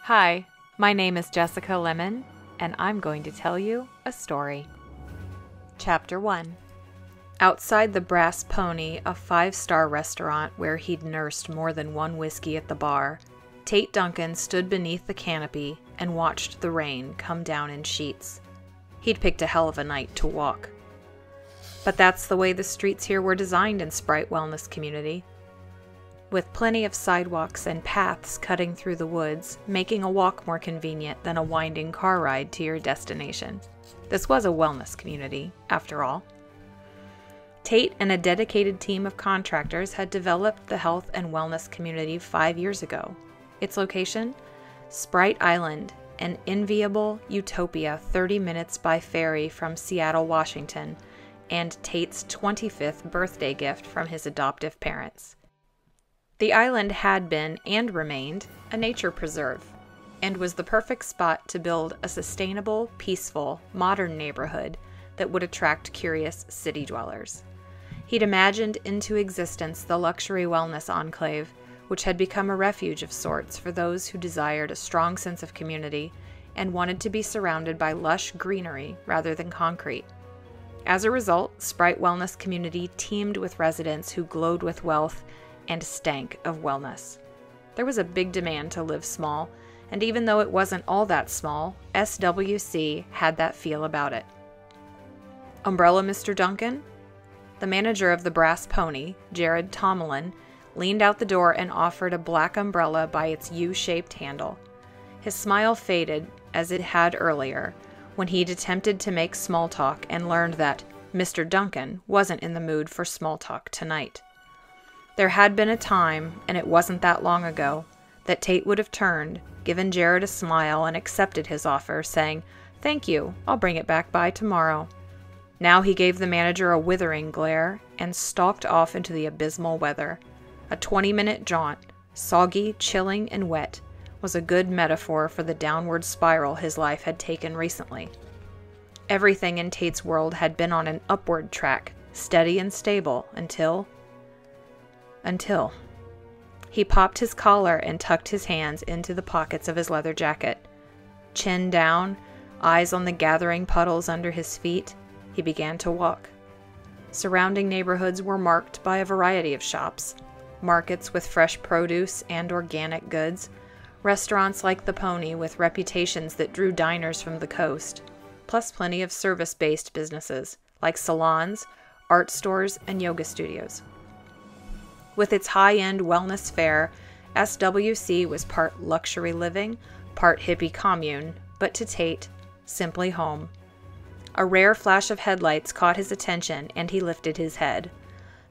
Hi, my name is Jessica Lemmon, and I'm going to tell you a story. Chapter 1. Outside the Brass Pony, a 5-star restaurant where he'd nursed more than one whiskey at the bar, Tate Duncan stood beneath the canopy and watched the rain come down in sheets. He'd picked a hell of a night to walk. But that's the way the streets here were designed in Sprite Wellness Community, with plenty of sidewalks and paths cutting through the woods, making a walk more convenient than a winding car ride to your destination. This was a wellness community, after all. Tate and a dedicated team of contractors had developed the health and wellness community 5 years ago. Its location? Sprite Island, an enviable utopia 30 minutes by ferry from Seattle, Washington, and Tate's 25th birthday gift from his adoptive parents. The island had been, and remained, a nature preserve, and was the perfect spot to build a sustainable, peaceful, modern neighborhood that would attract curious city dwellers. He'd imagined into existence the luxury wellness enclave, which had become a refuge of sorts for those who desired a strong sense of community and wanted to be surrounded by lush greenery rather than concrete. As a result, Sprite Wellness Community teemed with residents who glowed with wealth and stank of wellness. There was a big demand to live small, and even though it wasn't all that small, SWC had that feel about it. Umbrella, Mr. Duncan? The manager of the Brass Pony, Jared Tomlin, leaned out the door and offered a black umbrella by its U-shaped handle. His smile faded, as it had earlier, when he'd attempted to make small talk and learned that Mr. Duncan wasn't in the mood for small talk tonight. There had been a time, and it wasn't that long ago, that Tate would have turned, given Jared a smile, and accepted his offer, saying, "Thank you, I'll bring it back by tomorrow." Now he gave the manager a withering glare and stalked off into the abysmal weather. A 20-minute jaunt, soggy, chilling, and wet, was a good metaphor for the downward spiral his life had taken recently. Everything in Tate's world had been on an upward track, steady and stable, until he popped his collar and tucked his hands into the pockets of his leather jacket. Chin down, eyes on the gathering puddles under his feet, he began to walk. Surrounding neighborhoods were marked by a variety of shops, markets with fresh produce and organic goods, restaurants like the Pony with reputations that drew diners from the coast, plus plenty of service-based businesses like salons, art stores, and yoga studios. With its high-end wellness fare, SWC was part luxury living, part hippie commune, but to Tate, simply home. A rare flash of headlights caught his attention, and he lifted his head.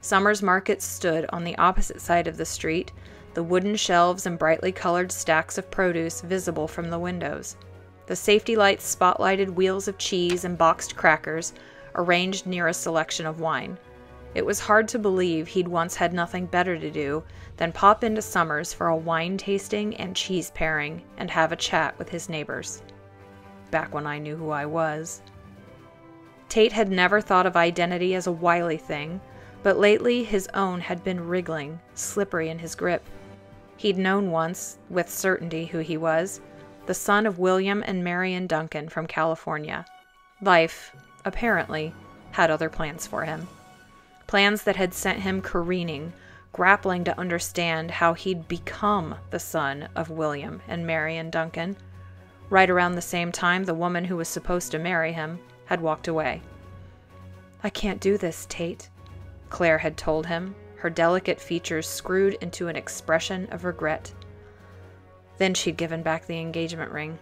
Summer's Market stood on the opposite side of the street, the wooden shelves and brightly colored stacks of produce visible from the windows. The safety lights spotlighted wheels of cheese and boxed crackers, arranged near a selection of wine. It was hard to believe he'd once had nothing better to do than pop into Summers for a wine tasting and cheese pairing and have a chat with his neighbors. Back when I knew who I was. Tate had never thought of identity as a wily thing, but lately his own had been wriggling, slippery in his grip. He'd known once, with certainty, who he was, the son of William and Marion Duncan from California. Life, apparently, had other plans for him. Plans that had sent him careening, grappling to understand how he'd become the son of William and Marion Duncan. Right around the same time, the woman who was supposed to marry him had walked away. "I can't do this, Tate," Claire had told him, her delicate features screwed into an expression of regret. Then she'd given back the engagement ring.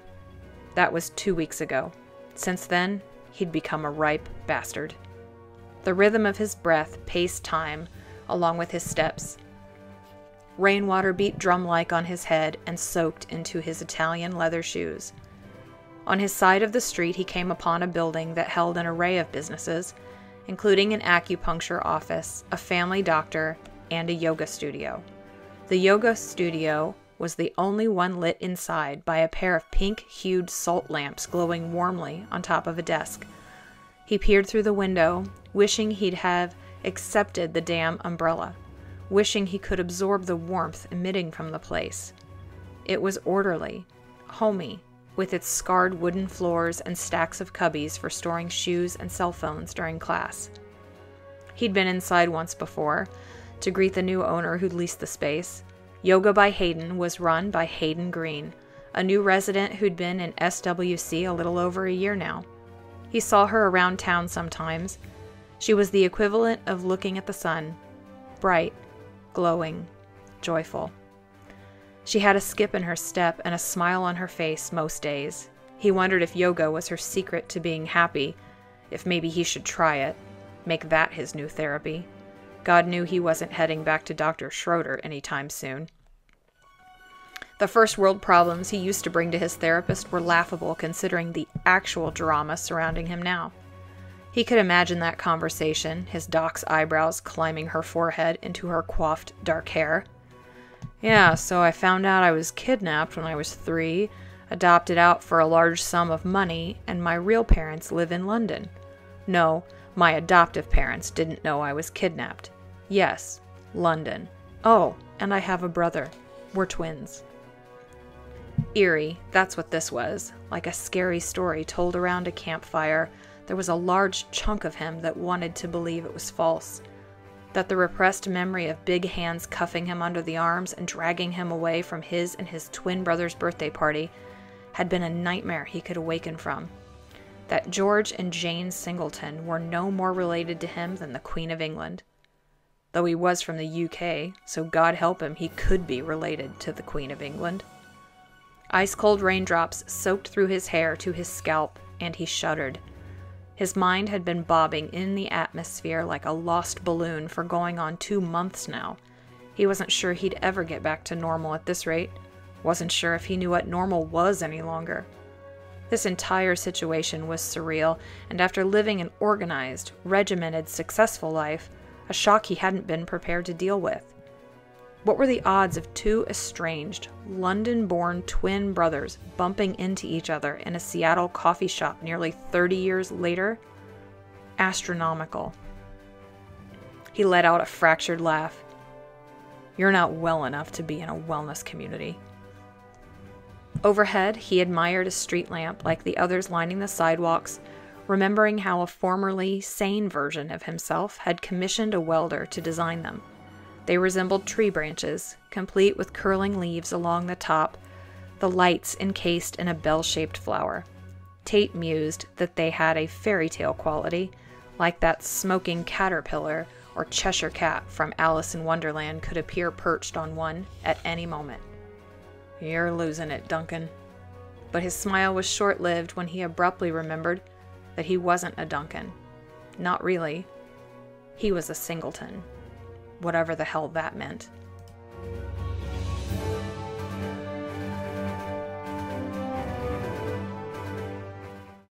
That was 2 weeks ago. Since then, he'd become a ripe bastard. The rhythm of his breath paced time along with his steps. Rainwater beat drum-like on his head and soaked into his Italian leather shoes. On his side of the street, he came upon a building that held an array of businesses, including an acupuncture office, a family doctor, and a yoga studio. The yoga studio was the only one lit inside by a pair of pink-hued salt lamps glowing warmly on top of a desk. He peered through the window, wishing he'd have accepted the damn umbrella, wishing he could absorb the warmth emitting from the place. It was orderly, homey, with its scarred wooden floors and stacks of cubbies for storing shoes and cell phones during class. He'd been inside once before, to greet the new owner who'd leased the space. Yoga by Hayden was run by Hayden Green, a new resident who'd been in SWC a little over a year now. He saw her around town sometimes. She was the equivalent of looking at the sun, bright, glowing, joyful. She had a skip in her step and a smile on her face most days. He wondered if yoga was her secret to being happy, if maybe he should try it, make that his new therapy. God knew he wasn't heading back to Dr. Schroeder anytime soon. The first world problems he used to bring to his therapist were laughable considering the actual drama surrounding him now. He could imagine that conversation, his doc's eyebrows climbing her forehead into her coiffed dark hair. Yeah, so I found out I was kidnapped when I was 3, adopted out for a large sum of money, and my real parents live in London. No, my adoptive parents didn't know I was kidnapped. Yes, London. Oh, and I have a brother. We're twins. Eerie, that's what this was. Like a scary story told around a campfire, there was a large chunk of him that wanted to believe it was false. That the repressed memory of big hands cuffing him under the arms and dragging him away from his and his twin brother's birthday party had been a nightmare he could awaken from. That George and Jane Singleton were no more related to him than the Queen of England. Though he was from the UK, so God help him, he could be related to the Queen of England. Ice-cold raindrops soaked through his hair to his scalp, and he shuddered. His mind had been bobbing in the atmosphere like a lost balloon for going on 2 months now. He wasn't sure he'd ever get back to normal at this rate. Wasn't sure if he knew what normal was any longer. This entire situation was surreal, and after living an organized, regimented, successful life, a shock he hadn't been prepared to deal with. What were the odds of 2 estranged, London-born twin brothers bumping into each other in a Seattle coffee shop nearly 30 years later? Astronomical. He let out a fractured laugh. You're not well enough to be in a wellness community. Overhead, he admired a street lamp like the others lining the sidewalks, remembering how a formerly sane version of himself had commissioned a welder to design them. They resembled tree branches, complete with curling leaves along the top, the lights encased in a bell-shaped flower. Tate mused that they had a fairy tale quality, like that smoking caterpillar or Cheshire cat from Alice in Wonderland could appear perched on one at any moment. You're losing it, Duncan. But his smile was short-lived when he abruptly remembered that he wasn't a Duncan. Not really. He was a Singleton. Whatever the hell that meant.